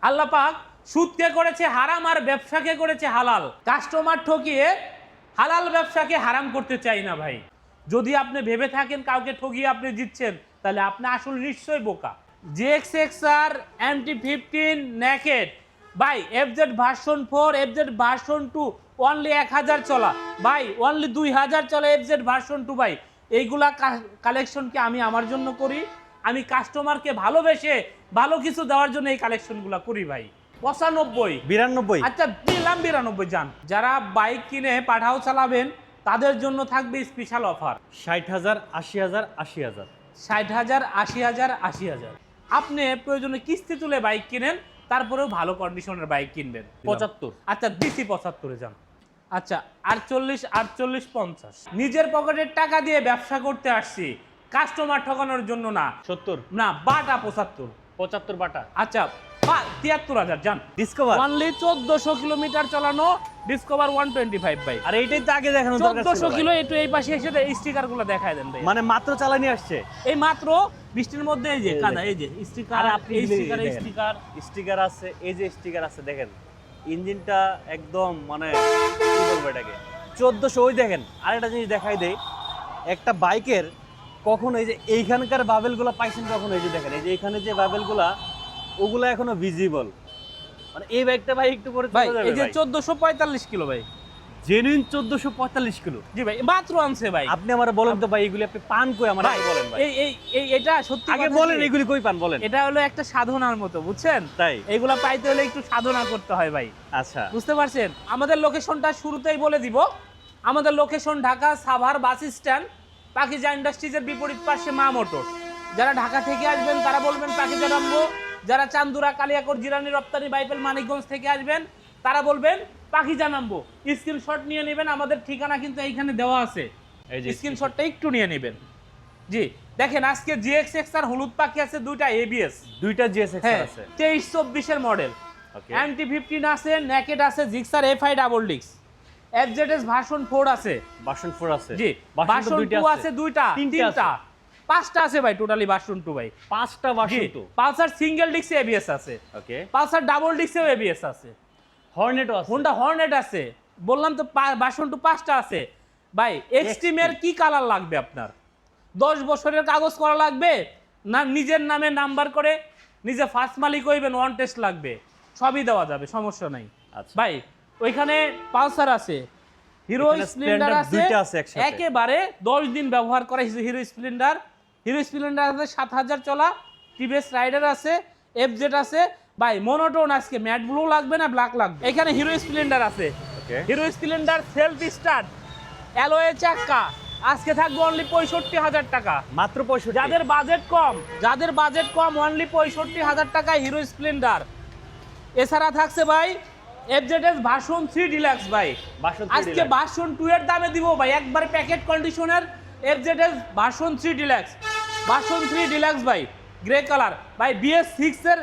আল্লাহ পাক সুদকে করেছে হারাম আর ব্যবসাকে করেছে হালাল। কাস্টমার ঠকিয়ে হালাল ব্যবসাকে হারাম করতে চাই না ভাই। যদি আপনি ভেবে থাকেন কাউকে ঠকিয়ে আপনি জিতছেন, তাহলে আপনি আসলে নিশ্চয়ই বোকা। GXXR MT-15 নেকেড ভাই, FZ version 4, FZ version 2 only 1000 চলা ভাই, অনলি 2000 চলা FZ ভার্সন 2 ভাই। এইগুলা কালেকশনকে আমি আমার জন্য করি, আমি কাস্টমারকে ভালোবেসে ভালো কিছু দেওয়ার জন্য এই কালেকশনগুলো করি ভাই। 95 92 আচ্ছা দিলাম 92 যান। যারা বাইক কিনে পাঠাও চালাবেন তাদের জন্য থাকবে স্পেশাল অফার 60,000 80,000 80,000 60,000 80,000 80,000। আপনি প্রয়োজনে কিস্তি তুলে বাইক কিনেন, তারপরেও ভালো কন্ডিশনের বাইক কিনবেন। 75 আচ্ছা দিছি 75 যান। আচ্ছা 48 48 50 নিজের পকেটের টাকা দিয়ে ব্যবসা করতে আসছি, কাস্টমার ঠকানোর জন্য না। 70 না বাটা 75 75 বাটা। আচ্ছা 73,000 যান। ডিসকভার অনলি 1400 কিলোমিটার চালানো ডিসকভার 125 ভাই। আর এইটাই তো আগে দেখানো দরকার ছিল 1400 ভাই। কিলো, একটু এই পাশে এসে স্টিকার গুলো দেখায় দেন ভাই। মানে মাত্র চালানি আসছে। এই মাত্র বৃষ্টির মধ্যে এই যে কাদা, এই যে স্টিকার, আর আপনি এই স্টিকার, এই স্টিকার স্টিকার আছে, এই যে স্টিকার আছে দেখেন, ইঞ্জিনটা একদম মানে কি বলবো এটাকে 1400। ওই দেখেন আরেকটা জিনিস দেখাই দেই, একটা বাইকের কখন এই যে এইখানকার বাবেলগুলো পাইছেন কখন, এই যে দেখেন এই যে এখানে যে বাবেলগুলা ওগুলা এখনো ভিজিবল। মানে এই বাইকটা ভাই একটু পরে ভাই চলে যাবে এই যে ভাই। 1445 কিলো ভাই। Genuine 1445 kilo. জি ভাই মাত্র আনছে ভাই। আপনি আমার বলেন তো ভাই এগুলি আপনি পান কই আমার আগে বলেন ভাই। এই এই এই এটা সত্যি আগে কথা বলেন কি, এগুলি কই পান বলেন। এটা হলো একটা সাধনার মতো, বুঝছেন? তাই এগুলা পাইতে হলে একটু সাধনা করতে হয় ভাই। আচ্ছা বুঝতে পারছেন? আমাদের লোকেশনটা শুরুতেই বলে দিব। আমাদের location Dhaka Savar bus stand, Pakiza ইন্ডাস্ট্রিজের বিপরীত পাশে মা মোটর। যারা ঢাকা থেকে আসবেন তারা বলবেন পাকিজা নামবো। যারা চান্দুরা কালিয়াকোট জিরানি রপ্তানি বাইপেল মানিকগঞ্জ থেকে আসবেন তারা বলবেন পাকিজা নামবো। স্ক্রিনশট নিয়ে নেবেন, আমাদের ঠিকানা কিন্তু এইখানে দেওয়া আছে, এই যে স্ক্রিনশটটা একটু নিয়ে নেবেন। জি দেখেন আজকে GXXR হলুদ পাখি আছে দুইটা ABS, দুইটা জিএসএক্স হ্যাঁ আছে। 23-24 এর মডেল। ওকে MT-15 আছে, নেকেড আছে, Gixxer FI double disc, FZS version 4 আছে, ভার্সন 4 আছে। জি ভার্সন 2 আছে দুইটা, তিনটা, পাঁচটা আছে ভাই টোটালি ভার্সন 2 ভাই। পাঁচটা version 2। Pulsar single disc ABS আছে, ওকে পালসার ডাবল ডিস্কেও ABS আছে, হর্নেটও আছে। হোন্ডা হর্নেট আছে, বললাম তো ভার্সন 2 পাঁচটা আছে ভাই। এক্সট্রিমের কি কালার লাগবে আপনার? 10 বছরের কাগজ করা লাগবে না নিজের নামে নাম্বার করে নিজে ফার্স্ট মালিক হইবেন, ওয়ান টেস্ট লাগবে, সবই দেওয়া যাবে, সমস্যা নাই আচ্ছা ভাই। ওইখানে পালসার আছে, হিরো এখানে স্প্লেন্ডার Splendor আছে, দুইটা আছে একসাথে। একেবারে 10 দিন ব্যবহার করা হিরো স্প্লেন্ডার। হিরো স্প্লেন্ডার আছে 7000 চলা, টিভিএস রাইডার আছে, FZ আছে ভাই। মনোটোন আজকে ম্যাট ব্লু লাগবে না ব্ল্যাক লাগবে? এখানে হিরো স্প্লেন্ডার আছে, okay Hero Splendor self start, alloy চাকা, আজকে থাকবে অনলি 65,000 টাকা। মাত্র 65। যাদের বাজেট কম অনলি 65,000 টাকায় হিরো স্প্লেন্ডার। এছাড়া থাকছে ভাই FZS ভার্সন 3 ডিলাক্স ভাই। ভার্সন 3 আজকে ভার্সন 2 এর দামে দিব ভাই, একবার প্যাকেট কন্ডিশনের FZS version 3 deluxe, version 3 deluxe ভাই, গ্রে কালার ভাই। BS6 এর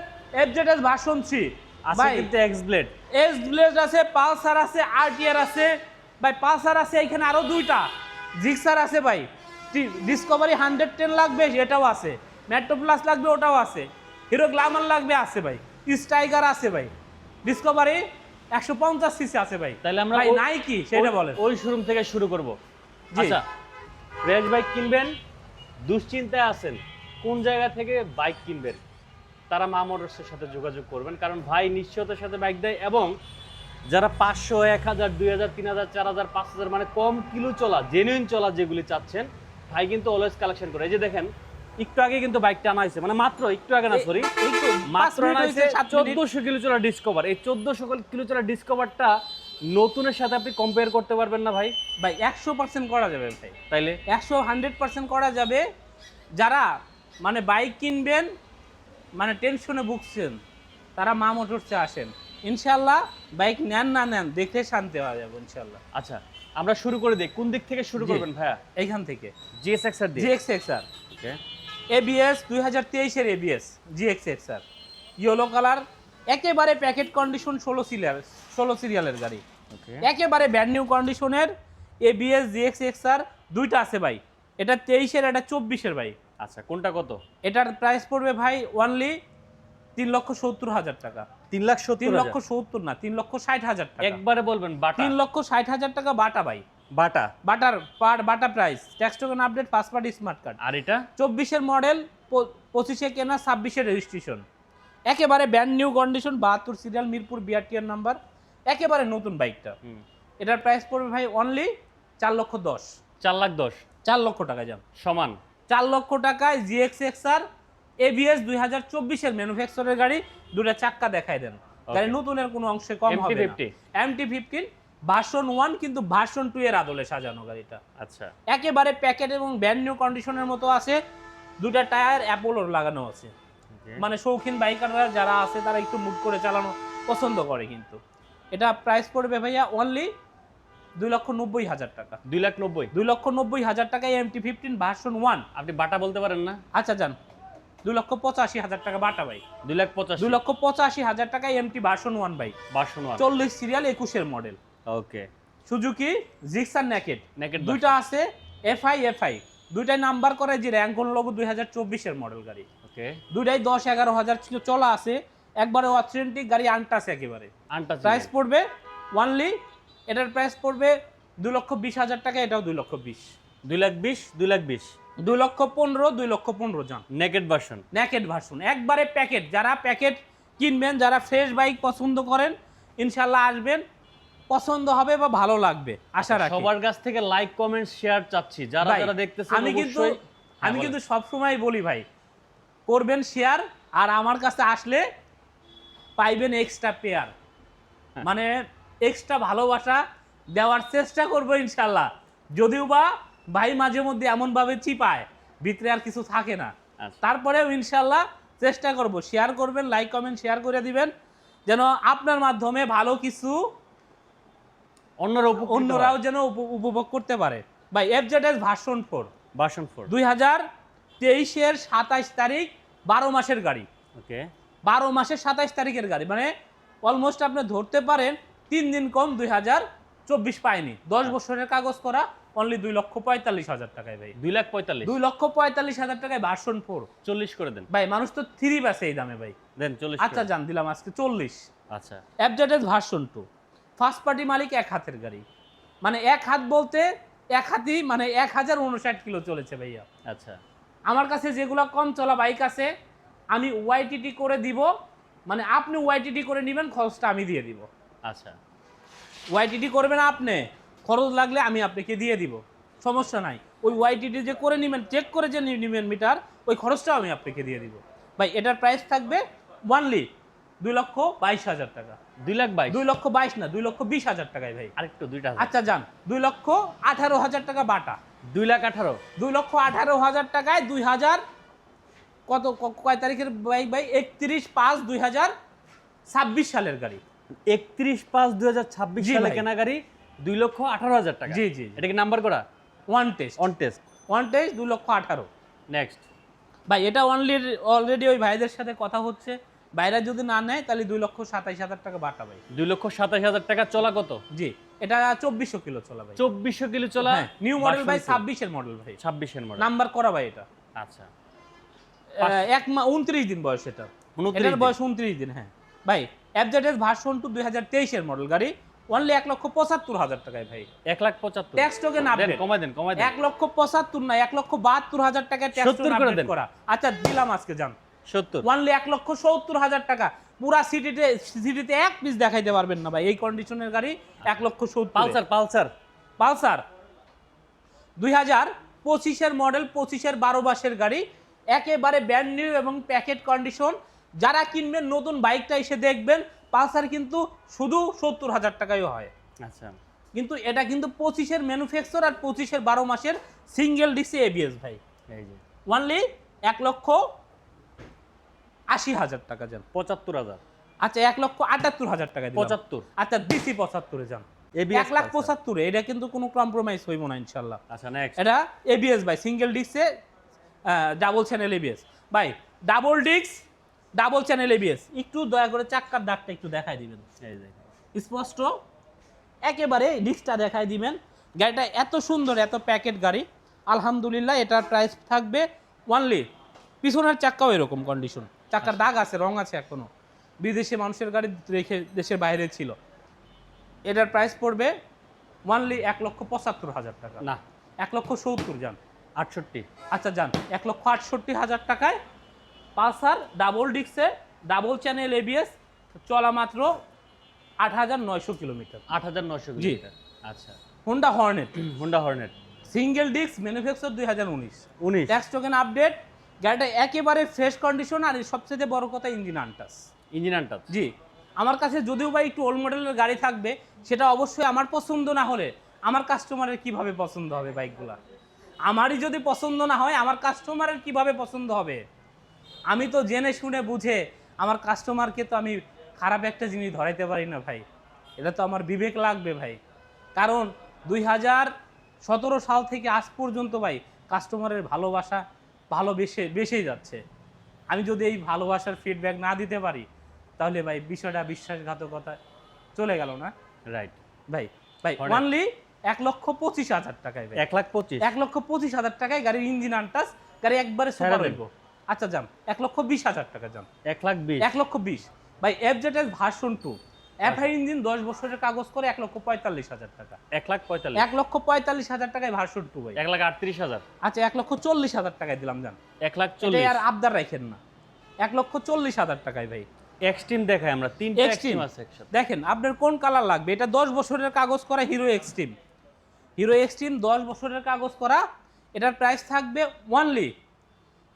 FZS ভার্সন 3 আছে ভাই, কিন্তু এক্স ব্লেড। এস ব্লেড আছে, পালসার আছে, RTR আছে ভাই। পালসার আছে এখানে আরো দুইটা, জিক্সার আছে ভাই, ডিসকভারি 110 লাগবে এটাও আছে, মেট্রো প্লাস লাগবে ওটাও আছে, হিরো গ্ল্যামার লাগবে আছে ভাই, স্ট্রাইকার আছে ভাই, ডিসকভারি 150 সিসি আছে ভাই। তাহলে আমরা ভাই নাই কি সেটা বলেন। ওই শোরুম থেকে শুরু করব। জি। আচ্ছা রেঞ্জ বাইক কিনবেন, দুশ্চিন্তায় আছেন কোন জায়গা থেকে বাইক কিনবেন, তারা মা মোটরসের সাথে যোগাযোগ করবেন, কারণ ভাই নিশ্চয়তার সাথে বাইক দেয়। এবং যারা 500 1000 2000 3000 4000 5000 মানে কম কিলো চলা জেনুইন চলা যেগুলি চাচ্ছেন, ভাই কিন্তু অলওয়েজ কালেকশন করে। এই যে দেখেন একটু আগে কিন্তু বাইকটা আনা হয়েছে, মানে মাত্র একটু আগে না, সরি মাত্র আনা হয়েছে 1400 কিলো চলা ডিসকভার। এই 1400 কিলো চলা ডিসকভারটা নতুনের সাথে আপনি কম্পেয়ার করতে পারবেন না ভাই। ভাই 100% করা যাবে ভাই, তাইলে 100% করা যাবে। যারা মানে বাইক কিনবেন মানে টেনশনে ভুগছেন তারা মা মোটরসে আসেন, ইনশাল্লাহ বাইক নেন না নেন দেখে শান্তি হয়ে যাবে ইনশাল্লাহ। আচ্ছা আমরা শুরু করে দিই, কোন দিক থেকে শুরু জি। করবেন ভাইয়া? এইখান থেকে GXXR দিয়ে। GXXR ওকে ABS 2023 এর ABS GXXR ইয়েলো কালার, একেবারে প্যাকেট কন্ডিশন, 16 সিরিয়ালের গাড়ি, ওকে একেবারে ব্র্যান্ড নিউ কন্ডিশনের ABS GXXR দুইটা আছে ভাই। এটা 23 এর, এটা 24 এর ভাই। আচ্ছা কোনটা কত? এটার প্রাইস পড়বে ভাই অনলি 3,70,000 টাকা। 3,70,000 3,70,000 না, 3,60,000 টাকা। একবারে বলবেন বাটা 3,60,000 টাকা বাটা ভাই। বাটা বাটা price, tax token update, first party smart card. আর এটা 24-এর মডেল, 25-এ কেনা, 26-এর রেজিস্ট্রেশন, একেবারে brand new condition, 72 serial, Mirpur বিআরটিআর নাম্বার, একেবারে নতুন বাইকটা। এটার প্রাইস পড়বে ভাই অনলি 4,10,000। 4,10,000 4 লক্ষ টাকা যান সমান 4 লক্ষ টাকায় GX-XR ABS 2024-এর ম্যানুফ্যাকচারের গাড়ি, দুটো চাক্কা দেখায় দেন, গাড়ি নতুনের কোনো অংশে কম হবে না। MT-15 ভার্সন 1 কিন্তু ভার্সন 2 এর আদলে সাজানো গাড়িটা। আচ্ছা, একেবারে প্যাকেট এবং ব্র্যান্ড নিউ কন্ডিশনের মতো আছে, দুটা টায়ার অ্যাপোলোর লাগানো আছে। মানে শৌখিন বাইকাররা যারা আছে তারা একটু মুড করে চালানো পছন্দ করে। কিন্তু এটা প্রাইস পড়বে ভাইয়া অনলি 2,90,000 টাকা। 2,90,000 2,90,000 টাকায় MT-15 ভার্সন 1। আপনি বাটা বলতে পারেন না? আচ্ছা যান 2,85,000 টাকা বাটা ভাই। 2,85,000 2,85,000 টাকায় MT ভার্সন 1 ভাই, ভার্সন 1 40 সিরিয়াল, 21-এর মডেল। ওকে, সুজুকি জিক্সার নেকেড নেকেড দুইটা আছে, FI দুইটাই নাম্বার করে যে র্যাঙ্কন লোগো, 2024-এর মডেল গাড়ি। ওকে, দুইটাই 10-11,000 চলা আছে, একবারে অথেন্টিক গাড়ি, আনটাস একেবারে। প্রাইস পড়বে অনলি, এটার প্রাইস পড়বে 2,20,000 টাকা, এটাও 2,20,000। 2,20,000 2,15,000 2,15,000 যান নেকেড ভার্সন। নেকেড ভার্সন একবারে প্যাকেট। যারা প্যাকেট কিনবেন, যারা ফ্রেশ বাইক পছন্দ করেন, ইনশাল্লাহ আসবেন, পছন্দ হবে বা ভালো লাগবে আশা রাখি। সবার কাছ থেকে লাইক কমেন্ট শেয়ার চাচ্ছি, যারা যারা দেখতেছেন। আমি কিন্তু সব সময় বলি ভাই, করবেন শেয়ার, আর আমার কাছে আসলে পাইবেন এক্সট্রা পেয়ার, মানে এক্সট্রা ভালোবাসা দেওয়ার চেষ্টা করবো ইনশাল্লাহ। যদিও বা ভাই মাঝে মধ্যে এমন ভাবে চিপায়, ভিতরে আর কিছু থাকে না, তারপরেও ইনশাল্লাহ চেষ্টা করব। শেয়ার করবেন, লাইক কমেন্ট শেয়ার করে দিবেন, যেন আপনার মাধ্যমে ভালো কিছু অন্যরাও যেন উপভোগ করতে পারে। ভাই FZS ভার্সন 4 2023-এর 27 তারিখ, 12 মাসের গাড়ি। ওকে, 12 মাসের 27 তারিখের গাড়ি, মানে অলমোস্ট আপনি ধরতে পারেন 3 দিন কম 2024 পায়নি। 10 বছরের কাগজ করা, অনলি 2,45,000 টাকায় ভাই। 2,45,000 টাকায় ভার্সন 4। 40 করে দেন ভাই, মানুষ তো 3 বাসে এই দামে ভাই, দেন 40। আচ্ছা জান দিলাম আজকে 40। আচ্ছা, FZS ভার্সন 2 ফার্স্ট পার্টি মালিক, এক হাতের গাড়ি, মানে এক হাত বলতে এক হাতই, মানে 1,059 কিলো চলেছে ভাইয়া। আচ্ছা, আমার কাছে যেগুলো কম চলা বাইক আছে, আমি YTT করে দিব, মানে আপনি YTT করে নেবেন, খরচটা আমি দিয়ে দিব। আচ্ছা, YTT করবেন আপনি, খরচ লাগলে আমি আপনাকে দিয়ে দিব, সমস্যা নাই। ওই YTT যে করে নেবেন, চেক করে যে নেবেন মিটার, ওই খরচটাও আমি আপনাকে দিয়ে দিব ভাই। এটার প্রাইস থাকবে অনলি 2,22,000 টাকা। 2,22,000 না, 2,20,000 টাকায় ভাই। আরেকটু দুইটা। আচ্ছা যান 2,18,000 টাকা বাটা। 2,18,000 2,18,000 টাকায় 2000 কত কয় তারিখের বাইক ভাই? 31/5/2026 সালের গাড়ি। 31/5/2026 সালে কেনা গাড়ি, 2,18,000 টাকা। জি। এটা কি নাম্বার করা? One test 2,18,000। নেক্সট ভাই, এটা অলরেডি ওই ভাইদের সাথে কথা হচ্ছে, ভাইরা যদি না নেয় তাহলে 2,27,000 টাকা বাটা ভাই। 2,27,000 টাকা চলা কত? জি, এটা 2400 কিলো চলা ভাই। 2400 কিলো চলা, নিউ মডেল ভাই, 26-এর মডেল ভাই। 26-এর মডেল, নাম্বার করা ভাই এটা। আচ্ছা, 29 দিন বয়স এটা। এটার বয়স 29 দিন। হ্যাঁ ভাই, FZS ভার্সন 2 2023-এর মডেল গাড়ি, অনলি 1,75,000 টাকায় ভাই। 1,75,000 ট্যাক্স টোকেন আপডেট। কমাই দেন 1,75,000 না, 1,72,000 টাকায় ট্যাক্স টোকেন আপডেট করা। আচ্ছা দিলাম আজকে যান 70, অনলি 1,70,000 টাকা। পুরা সিটিতে এক পিস দেখাইতে পারবেন না ভাই, এই কন্ডিশনের গাড়ি 1,70,000। পালসার 2025-এর মডেল, 25-এর 12 মাসের গাড়ি, একেবারে ব্র্যান্ড নিউ এবং প্যাকেট কন্ডিশন। যারা কিনবেন নতুন বাইকটা এসে দেখবেন, পালসার কিন্তু শুধু 70,000 টাকায় হয়। আচ্ছা, কিন্তু এটা কিন্তু 25-এর ম্যানুফ্যাকচার আর 25-এর 12 মাসের সিঙ্গেল ডিসি ABS ভাই। এই যে অনলি 1,80,000 টাকা যান। 75,000। আচ্ছা 1,78,000 টাকা দিলাম। 75। আচ্ছা ডিসি 75-এ যান। ABS 1,75,000, এটা কিন্তু কোনো কম্প্রোমাইজ হইব না ইনশাআল্লাহ। আচ্ছা নেক্সট, এটা ABS ভাই, সিঙ্গেল ডিস্কে ডাবল চ্যানেল ABS ভাই, double disc double channel ABS। একটু দয়া করে চাক্কার দাগটা একটু দেখাই দিবেন, এই যে স্পষ্ট একেবারে ডিস্কটা দেখাই দিবেন। গাড়িটা এত সুন্দর, এত প্যাকেট গাড়ি, আলহামদুলিল্লাহ। এটার প্রাইস থাকবে অনলি, পিছনের চাক্কাও এরকম কন্ডিশন, চাক্কার দাগ আছে, রং আছে এখনো, বিদেশে মানুষের গাড়ি রেখে দেশের বাইরে ছিল। এটার প্রাইস পড়বে ওয়ানলি 1,75,000 টাকা। না 1,70,000 যান। 68। আচ্ছা যান, 1,68,000 টাকায় পালসার ডাবল ডিক্সে ডাবল চ্যানেল এবিএস, চলা মাত্র 8,900 কিলোমিটার। 8,900 জি। কিলোমিটার। আচ্ছা, Honda Hornet Honda Hornet single disc, manufacture 2019, 19। Tax token update, গাড়িটা একেবারে ফ্রেশ কন্ডিশন। আর সবচেয়ে বড় কথা ইঞ্জিন আনটাস। Engine untouch. জি, আমার কাছে যদিও বা একটু ওল্ড মডেলের গাড়ি থাকবে, সেটা অবশ্যই আমার পছন্দ না হলে আমার কাস্টমারের কিভাবে পছন্দ হবে বাইকগুলা? আমারই যদি পছন্দ না হয় আমার কাস্টমারের কিভাবে পছন্দ হবে? আমি তো জেনে শুনে বুঝে আমার কাস্টমারকে তো আমি খারাপ একটা জিনিস ধরাইতে পারি না ভাই। এটা তো আমার বিবেক লাগবে ভাই। কারণ 2017 সাল থেকে আজ পর্যন্ত ভাই কাস্টমারের ভালোবাসা বেশি যাচ্ছে। আমি যদি এই ভালোবাসার ফিডব্যাক না দিতে পারি, তাহলে ভাই বিষয়টা বিশ্বাসঘাতকতা চলে গেল না রাইট ভাই। ভাই Hornet। অনলি 1,25,000 টাকায় ভাই, 1,25,000। 1,25,000 টাকায় গাড়ির ইঞ্জিন আনটাস, গাড়ি একবারে ছেড়ে সুপার দেন। হইব। আচ্ছা যান, 1,20,000 টাকা যান। 1,20,000। 1,20,000 ভাই, এফজেডএস ভার্সন 2 এফআই ইঞ্জিন 10 বছরের কাগজ করে 1,45,000 টাকা। 1,45,000। 1,45,000 টাকায় ভার্সন 2 ভাই। 1,38,000। আচ্ছা 1,40,000 টাকায় দিলাম যান। 1,40,000। এটাই আর আবদার রাখেন না। 1,40,000 টাকায় ভাই। এক্সট্রিম দেখাই আমরা, তিনটা এক্সট্রিম এক্সট্রিম আছে একসাথে। দেখেন আপনার কোন কালার লাগবে। এটা 10 বছরের কাগজ করা হিরো এক্সট্রিম। হিরো এক্সট্রিম 10 বছরের কাগজ করা। এটার প্রাইস থাকবে অনলি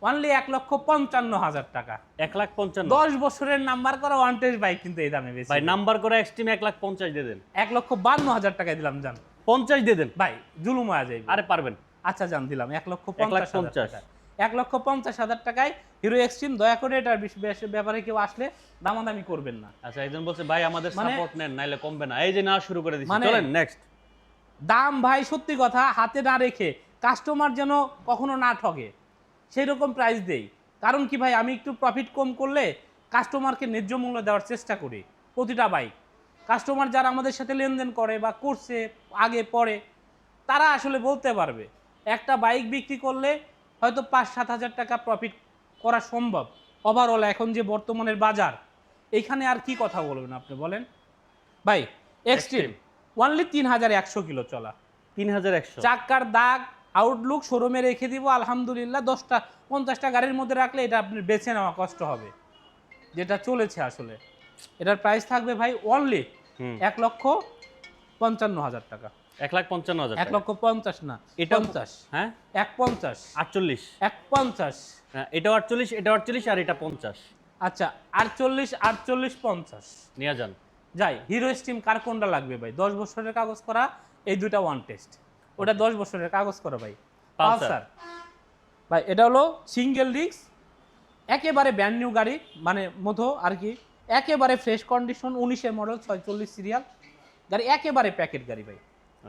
1,55,000 টাকা। 1,55,000। 10 বছরের নাম্বার করা ওয়ান টেস্ট বাইক কিন্তু এই দামে বেশি ভাই নাম্বার করে এক্সট্রিম 1,50,000 দিয়ে দেন। 1,52,000 টাকায় দিলাম যান। 50 দিয়ে দেন। ভাই জুলুম হয়ে যাবে। আরে পারবেন। আচ্ছা যান, দিলাম 1,50,000 1,50,000 1,50,000 টাকায় হিরো এক্সট্রিম। দয়া করে এটার ব্যাপারে কেউ আসলে দামাদামি করবেন না। আচ্ছা, একজন বলছে ভাই আমাদের মানে- সাপোর্ট নেন, নাইলে কমবে না। এই যে না শুরু করে দিচ্ছি, মানে- চলেন নেক্সট। দাম ভাই সত্যি কথা হাতে না রেখে কাস্টমার যেন কখনো না ঠকে সেই রকম প্রাইস দেই। কারণ কি ভাই, আমি একটু প্রফিট কম করলে কাস্টমারকে ন্যায্য মূল্য দেওয়ার চেষ্টা করি প্রতিটা বাইক। কাস্টমার যারা আমাদের সাথে লেনদেন করে বা করছে আগে পরে, তারা আসলে বলতে পারবে একটা বাইক বিক্রি করলে হয়তো 5-7 হাজার টাকা প্রফিট করা সম্ভব ওভারঅল। এখন যে বর্তমানের বাজার, এইখানে আর কি কথা বলবেন আপনি বলেন ভাই? এক্সট্রিম অনলি 3,100 কিলো চলা, 3,100। চাকার দাগ আউটলুক শোরুমে রেখে দিব আলহামদুলিল্লাহ। 10টা-50টা গাড়ির মধ্যে রাখলে এটা আপনার বেছে নেওয়া কষ্ট হবে, যেটা চলেছে আসলে। এটার প্রাইস থাকবে ভাই অনলি 1,55,000 টাকা। 1,55,000। 1,50,000 না, এটা 50, হ্যাঁ 1,50, 48। 1,50। হ্যাঁ, এটা 48, এটা 48 আর এটা 50 আচ্ছা 48, 48, 50 নিয়ে যান। যাই। হিরো স্টিম কার কোনটা লাগবে ভাই? 10 বছরের কাগজ করা, এই দুইটা ওয়ান টেস্ট। ওটা 10 বছরের কাগজ করা ভাই। পালসার ভাই, এটা হলো সিঙ্গেল ডিস্ক, একেবারে ব্র্যান্ড নিউ গাড়ি, মানে মতো আর কি, একেবারে ফ্রেশ কন্ডিশন, 19-এর মডেল, 46 সিরিয়াল গাড়ি, একেবারে প্যাকেট গাড়ি ভাই।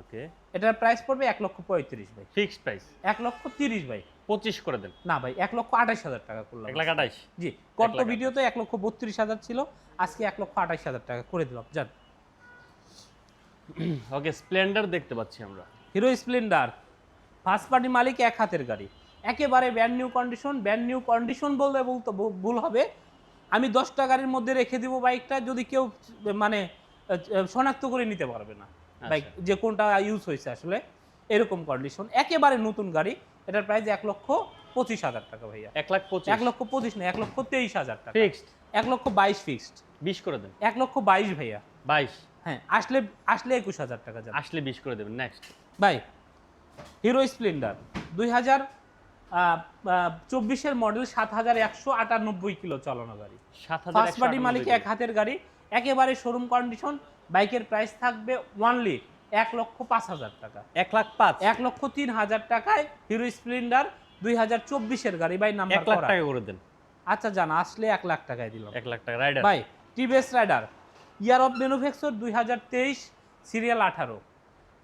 ওকে, এটার প্রাইস পড়বে 1,35,000 ভাই। ফিক্সড প্রাইস 1,30,000 ভাই। 25 করে দেন। না ভাই, 1,28,000 টাকা করলাম। 1,28,000। জি, গত 1,28,000 ভিডিওতে 1,32,000 ছিল, আজকে 1,28,000 টাকা করে দিলাম যান। ওকে, স্প্লেন্ডার দেখতে পাচ্ছি আমরা। হিরো স্প্লেন্ডার ফার্স্ট পার্টি মালিক, এক হাতের গাড়ি, একেবারে brand new condition. Brand new condition বলতে ভুল হবে, আমি 10টা গাড়ির মধ্যে রেখে দিব বাইকটা, যদি কেউ মানে শনাক্ত করে নিতে পারবে না বাইক যে কোনটা ইউজ হয়েছে আসলে, এরকম কন্ডিশন, একেবারে নতুন গাড়ি। এটার প্রাইস 1,25,000 টাকা ভাইয়া। 1,25,000। 1,25,000 না, 1,23,000 টাকা। Fixed 1,22,000 fixed. 20 করে দেন। 1,22,000 ভাইয়া। 22 হ্যাঁ, আসলে 21,000 টাকা যাবে আসলে 20 করে দেবেন। নেক্সট ভাই। হিরো স্প্লেন্ডার 2024-এর মডেল, 7,198 কিলো চালানো গাড়ি, ফার্স্ট পার্টি মালিক, এক হাতের গাড়ি, একেবারে শোরুম কন্ডিশন। বাইকের প্রাইস থাকবে অনলি 1,05,000 টাকা। 1,05,000। 1,03,000 টাকায় হিরো স্প্লেন্ডার 2024-এর গাড়ি ভাই, নাম্বার 1,00,000 করা। টাকা করে দেন। আচ্ছা জান, আসলে 1,00,000 টাকায় দিলাম। 1,00,000 টাকা রাইডার ভাই TVS rider, year of manufacture 2023, serial 18,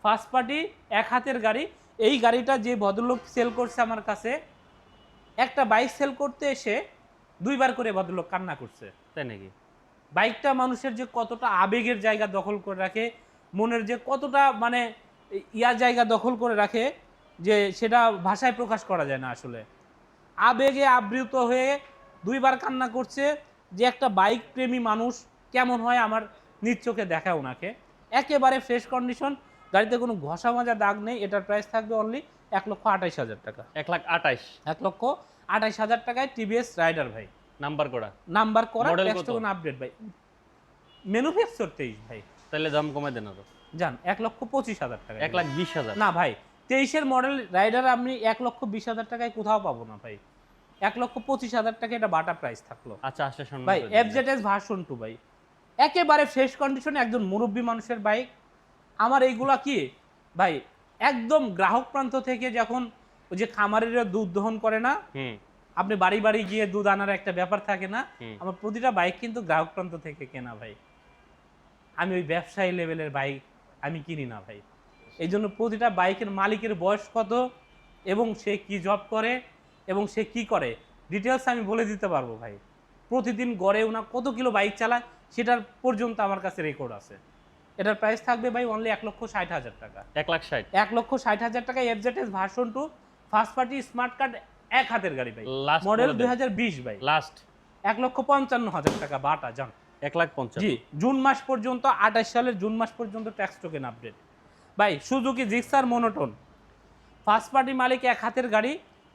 first party, এক হাতের গাড়ি। এই গাড়িটা যে ভদ্রলোক সেল করছে আমার কাছে, একটা বাইক সেল করতে এসে 2বার করে ভদ্রলোক কান্না করছে। তাই নাকি? বাইকটা মানুষের যে কতটা আবেগের জায়গা দখল করে রাখে, মনের যে কতটা মানে জায়গা দখল করে রাখে, যে সেটা ভাষায় প্রকাশ করা যায় না আসলে। আবেগে আবৃত হয়ে 2বার কান্না করছে। যে একটা বাইক প্রেমী মানুষ কেমন হয় আমার নিজ চোখে দেখা ওনাকে। একেবারে ফ্রেশ কন্ডিশন, গাড়িতে কোনো ঘষা মাজা দাগ নেই। এটার প্রাইস থাকবে অনলি 1,28,000 টাকা। 1,28,000 1,28,000 টাকায় টিভিএস রাইডার ভাই, নাম্বার করা। নাম্বার করা, Model কত? টেক্সটন আপডেট ভাই, ম্যানুফ্যাকচার 23 ভাই। তাহলে দাম কমাই দেন আরো। জান 1,25,000 টাকা। 1,20,000 না ভাই, 23-এর মডেল রাইডার আপনি 1,20,000 টাকায় কোথাও পাবো না ভাই। 1,25,000 টাকা এটা বাটা প্রাইস থাকলো আচ্ছা আচ্ছা শুনুন ভাই। FZS ভার্সন 2 ভাই, একেবারে ফ্রেশ কন্ডিশনে, একজন মুরব্বী মানুষের বাইক। আমার এইগুলা কি ভাই, একদম গ্রাহক প্রান্ত থেকে, যখন ওই যে খামারিরা দুধ দহন করে না, আপনি বাড়ি বাড়ি গিয়ে দুধ আনার একটা ব্যাপার থাকে না, আমার প্রতিটা বাইক কিন্তু গ্রাহক প্রান্ত থেকে কেনা ভাই। আমি ওই ব্যবসায়ী লেভেলের বাইক আমি কিনি না ভাই। এই জন্য প্রতিটা বাইকের মালিকের বয়স কত এবং সে কি জব করে এবং সে কি করে ডিটেলস আমি বলে দিতে পারবো ভাই। প্রতিদিন গড়ে ওনা কত কিলো বাইক চালায় সেটার পর্যন্ত আমার কাছে রেকর্ড আছে। এটার প্রাইস থাকবে ভাই অনলি 1,60,000 টাকা। 1,60,000 1,60,000 টাকায় FZS version 2 first party smart card, এক হাতের গাড়ি ভাই, Last মডেল model 2020 ভাই। লাস্ট 1,55,000 টাকা বাটা জান। 1,50,000 জি, জুন মাস পর্যন্ত, 28 সালের জুন মাস পর্যন্ত ট্যাক্স টোকেন আপডেট ভাই। Suzuki Gixxer monotone first party মালিক, এক হাতের গাড়ি,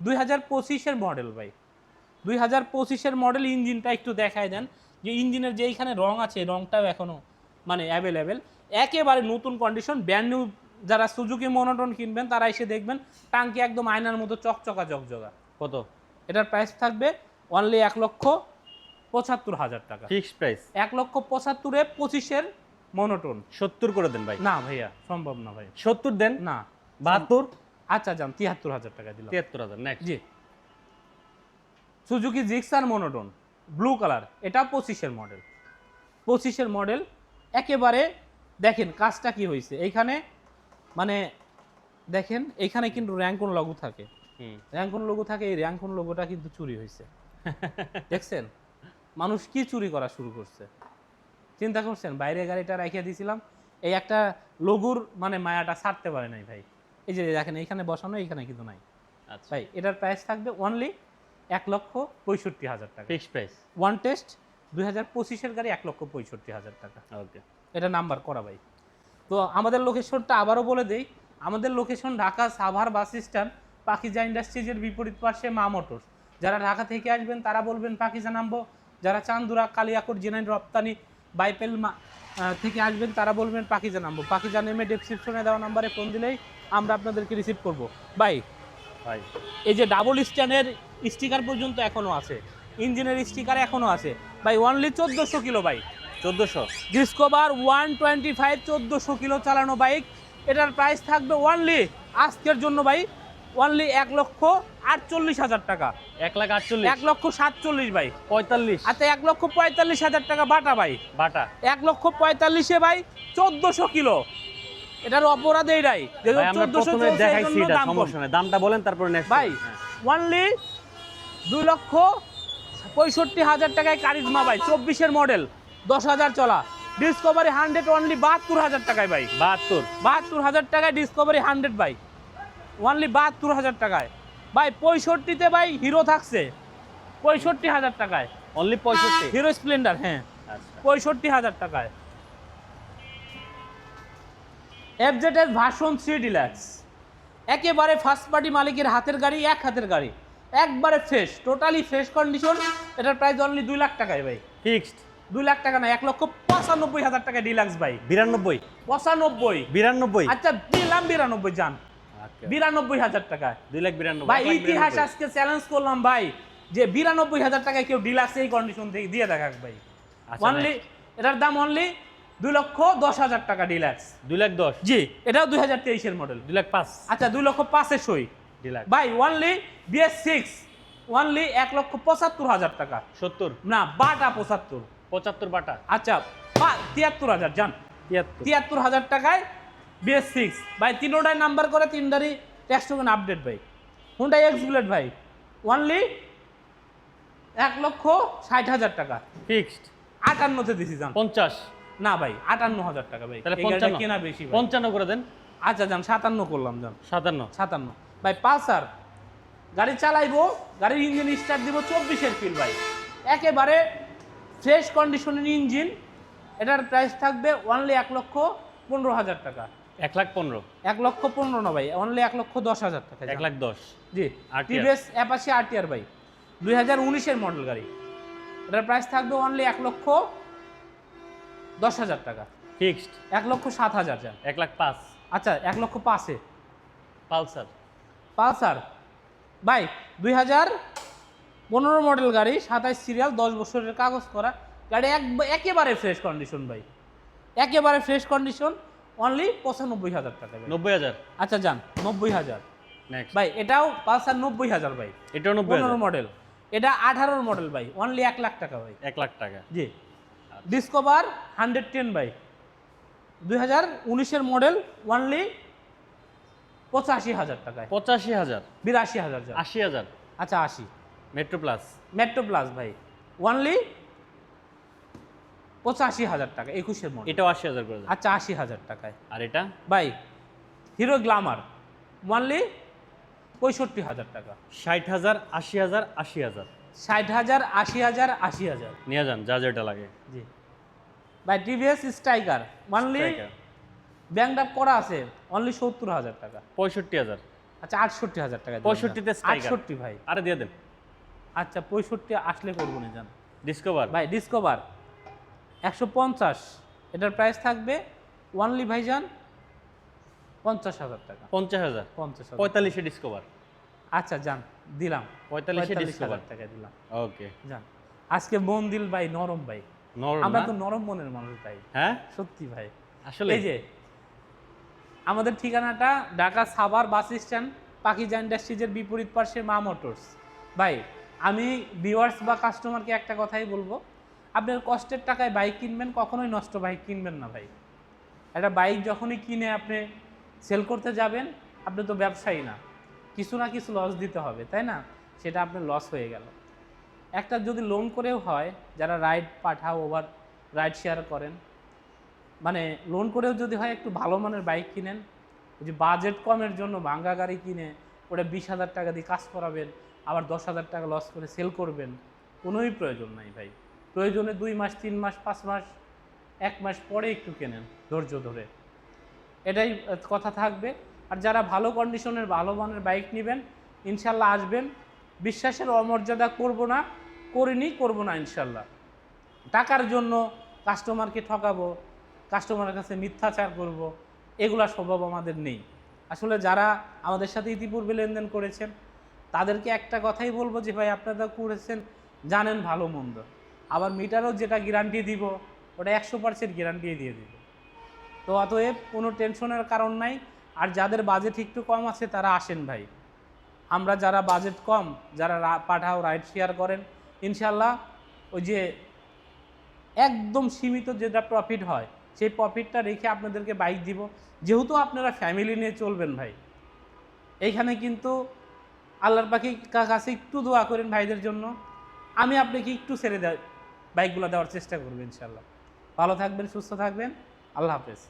2025-এর মডেল ভাই। 2025-এর মডেল। ইঞ্জিনটা একটু দেখায় দেন, যে ইঞ্জিনের যে এইখানে রং আছে, রংটাও এখনো মানে অ্যাভেলেবেল, একেবারে নতুন কন্ডিশন, ব্র্যান্ড নিউ। যারা সুজুকি মনোটোন কিনবেন তারা এসে দেখবেন টাঙ্কি একদম আয়নার মতো চকচকা জকজকা। কত? এটার প্রাইস থাকবে অনলি 1,75,000 টাকা। ফিক্সড প্রাইস 1,75,000-এ 25-এর মনোটোন। 70 করে দেন ভাই। না ভাইয়া, সম্ভব না ভাই। 70 দেন না, 72। আচ্ছা যান, 73,000 টাকা দিলাম। 73,000 নেক্সট। জি, Suzuki Gixxer monotone blue colour, এটা 25-এর মডেল। 25-এর মডেল, একেবারে দেখেন কাজটা কি হয়েছে এইখানে, মানে দেখেন এইখানে কিন্তু র্যাঙ্কন লোগো থাকে, র্যাঙ্কন লোগো থাকে। এই র্যাঙ্কন লোগোটা কিন্তু চুরি হয়েছে, দেখছেন? মানুষ কি চুরি করা শুরু করছে চিন্তা করছেন? বাইরে গাড়িটা রেখে দিয়েছিলাম, এই একটা লোগোর মানে মায়াটা ছাড়তে পারে নাই ভাই। এই যে দেখেন এইখানে বসানো, এইখানে কিন্তু নাই আচ্ছা ভাই। এটার প্রাইস থাকবে অনলি 1,65,000 টাকা। Fixed price. ওয়ান টেস্ট 2025-এর গাড়ি 1,65,000 টাকা। ওকে, এটা নাম্বার করা ভাই। তো আমাদের লোকেশনটা আবারও বলে দেই, আমাদের location Dhaka Savar bus stand, Pakiza ইন্ডাস্ট্রিজের বিপরীত পাশে মা মোটরস। যারা ঢাকা থেকে আসবেন তারা বলবেন পাকিজা নামবো, যারা চান্দুরা কালিয়াকোট জেনাইন রপ্তানি বাইপেল থেকে আসবেন তারা বলবেন পাকিজা নামবো। পাকিজা নেমে ডেসক্রিপশনে দেওয়া নাম্বারে ফোন দিলেই আমরা আপনাদেরকে রিসিভ করব ভাই। ভাই এই যে ডাবল স্ট্যান্ডের স্টিকার পর্যন্ত এখনো আছে, ইঞ্জিনের স্টিকার এখনো আছে ভাই। Only 1400 kilo bike, 1400 discover 125, 1400 kilo চালানো বাইক। এটার প্রাইস থাকবে অনলি আজকের জন্য ভাই অনলি 1,48,000 টাকা। 1,48,000 1,47,000 ভাই। 45 আচ্ছা 1,45,000 টাকা বাটা ভাই। বাটা 1,45,000-এ ভাই 1400 কিলো। এটার অপরাধ এইটাই যে ভাই আমরা 1400 প্রথমে চলছে, এই দেখাইছি, জন্য এটা দাম কম। সমস্যা নাই, দামটা বলেন তারপর নেক্সট ভাই অনলি 2,65,000 টাকায় কারিজমা ভাই, 24-এর মডেল, 10,000 চলা। ডিসকভারি 100 অনলি 72,000 টাকায় ভাই। 72,000 টাকায় ডিসকভারি 100 ভাই, অনলি 72,000 টাকায় ভাই। 65-তে ভাই হিরো থাকছে 65,000 টাকায়, অনলি 65। হিরো স্প্লেন্ডার, হ্যাঁ আচ্ছা 65,000 টাকায়। FZS ভার্সন 3 ডিলাক্স, একেবারে ফার্স্ট পার্টি মালিকের হাতের গাড়ি, এক হাতের গাড়ি, একবারে ফ্রেশ, টোটালি ফ্রেশ কন্ডিশন। এটার প্রাইস অনলি 2 লাখ টাকায় ভাই। ফিক্সড 2 লাখ টাকা না, 1,95,000 টাকা ডিলাক্স ভাই। 92 95, 92 আচ্ছা দিলাম 92 জান, আচ্ছা 92,000 টাকায় 2,92,000 ভাই। ইতিহাস আজকে চ্যালেঞ্জ করলাম ভাই, যে 92,000 টাকায় কেউ ডিলাক্স এই কন্ডিশন থেকে দিয়ে দেখাক ভাই। অনলি এটার দাম অনলি 2,10,000 টাকা ডিলাক্স। 2,10,000 জি, এটাও 2023-এর মডেল। 2,05,000 আচ্ছা 2,05,000 সই ডিলাক্স ভাই। অনলি BS6 অনলি 1,75,000 টাকা। 70 না বাটা 75, 75 বাটা আচ্ছা 73,000 জান, 73 73,000 টাকায় BS6 ভাই। তিনোটায় নাম্বার করে, তিনটারই ট্যাক্স টোকেন আপডেট ভাই। হুন্ডাই এক্স বুলেট ভাই অনলি 1,60,000 টাকা। ফিক্সড 58-তে দিছি জান। 50 না ভাই 58,000 টাকা ভাই, তাহলে এই গাড়িটা 55 কেনা বেশি ভাই। 55 করে দেন। আচ্ছা জান 57 করলাম জান, 57 ভাই। পালসার গাড়ি চালাইবো, গাড়ির ইঞ্জিন স্টার্ট দিব, 24-এর ফিল ভাই, একেবারে ফ্রেশ কন্ডিশনের ইঞ্জিন, এটার প্রাইস থাকবে অনলি 1,15,000 টাকা। 1,15,000 1,15,000 না ভাই, অনলি 1,10,000 টাকা। 1,10,000 জি, RTR টিভিএস অ্যাপাচি আরটিআর ভাই, 2019-এর মডেল গাড়ি। এটার প্রাইস থাকবে অনলি 1,10,000 টাকা। ফিক্সড 1,07,000 যান। 1,05,000 আচ্ছা, 1,05,000-এ পালসার। পালসার ভাই, 2015 মডেল গাড়ি, 27 সিরিয়াল, 10 বছরের কাগজ করা গাড়ি, একেবারে ফ্রেশ কন্ডিশন ভাই, একেবারে ফ্রেশ কন্ডিশন, অনলি 95,000 টাকা। 90,000 আচ্ছা যান, 90,000 নেক্সট। ভাই। এটাও পালসার 90,000 ভাই, এটাও 15 90,000 মডেল। এটা 18 মডেল ভাই, অনলি 1 লাখ টাকা ভাই। 1,00,000 টাকা। জি, ডিসকভার 110 ভাই, 2019-এর মডেল, অনলি 85,000 টাকায়। 85,000 82,000 যান। 80,000 আচ্ছা 80। Metro plus. মেট্রো প্লাস ভাই, অনলি 85,000 টাকা, 21-এর মডেল। এটাও 80,000 করে যায়। আচ্ছা 80,000 টাকায় আর এটা ভাই। হিরো গ্ল্যামার, অনলি 65,000 টাকা। 60,000 80,000 80,000 60,000 80,000 80,000। নিয়ে যান যা যেটা লাগে। জি ভাই। TVS striker, only Striker bank up করা আছে, অনলি 70,000 টাকা। 65,000 আচ্ছা 68,000 টাকা। 65-তে Striker। 68 ভাই। আরে দিয়ে দেন। আচ্ছা 65 আসলে করবো না যান ডিসকভার ভাই। ডিসকভার 150, এটার প্রাইস থাকবে অনলি ভাইজান 50,000 টাকা। 50,000 50,000। 45-এ ডিসকভার। আচ্ছা যান, দিলাম 45-এ ডিসকভার 45,000 টাকা দিলাম। ওকে যান। আজকে মন দিল ভাই নরম ভাই, নরম আমরা না? তো নরম মনের মানুষ ভাই, হ্যাঁ সত্যি ভাই। আসলে এই যে আমাদের ঠিকানাটা ঢাকা সাভার বাস স্ট্যান্ড, পাকিজা ইন্ডাস্ট্রিজের বিপরীত পাশে মা মোটরস। ভাই আমি ভিউয়ার্স বা কাস্টমারকে একটা কথাই বলবো, আপনার কষ্টের টাকায় বাইক কিনবেন, কখনোই নষ্ট বাইক কিনবেন না ভাই। একটা বাইক যখনই কিনে আপনি সেল করতে যাবেন, আপনি তো ব্যবসায়ী না, কিছু না কিছু লস দিতে হবে, তাই না? সেটা আপনার লস হয়ে গেল। একটা যদি লোন করেও হয়, যারা রাইড পাঠাও ওভার রাইড শেয়ার করেন, মানে লোন করেও যদি হয়, একটু ভালো মানের বাইক কিনেন। ওই যে বাজেট কমের জন্য ভাঙ্গা গাড়ি কিনে ওটা 20,000 টাকা দিয়ে কাজ করাবেন, আবার 10,000 টাকা লস করে সেল করবেন, কোনোই প্রয়োজন নাই ভাই। প্রয়োজনে 2 মাস 3 মাস 5 মাস 1 মাস পরে একটু কেনেন ধৈর্য ধরে, এটাই কথা থাকবে। আর যারা ভালো কন্ডিশনের ভালো মানের বাইক নেবেন, ইনশাল্লাহ আসবেন। বিশ্বাসের অমর্যাদা করব না, করব না ইনশাল্লাহ। টাকার জন্য কাস্টমারকে ঠকাবো, কাস্টমারের কাছে মিথ্যাচার করব, এগুলা স্বভাব আমাদের নেই। আসলে যারা আমাদের সাথে ইতিপূর্বে লেনদেন করেছেন, তাদেরকে একটা কথাই বলবো যে ভাই আপনারা করেছেন, জানেন ভালো মন্দ। আবার মিটারও যেটা গ্যারান্টি দিব, ওটা 100% গ্যারান্টি দিয়ে দিব। তো অতএব কোনো টেনশনের কারণ নাই। আর যাদের বাজেট একটু কম আছে তারা আসেন ভাই। আমরা যারা বাজেট কম, যারা পাঠাও রাইড শেয়ার করেন, ইনশাল্লাহ ওই যে একদম সীমিত যেটা প্রফিট হয়, সেই প্রফিটটা রেখে আপনাদেরকে বাইক দিব। যেহেতু আপনারা ফ্যামিলি নিয়ে চলবেন ভাই, এইখানে কিন্তু আল্লাহর পাখি কাছে একটু দোয়া করেন ভাইদের জন্য। আমি আপনাকে একটু ছেড়ে বাইকগুলো দেওয়ার চেষ্টা করবো ইনশাল্লাহ। ভালো থাকবেন, সুস্থ থাকবেন, আল্লাহ হাফেজ।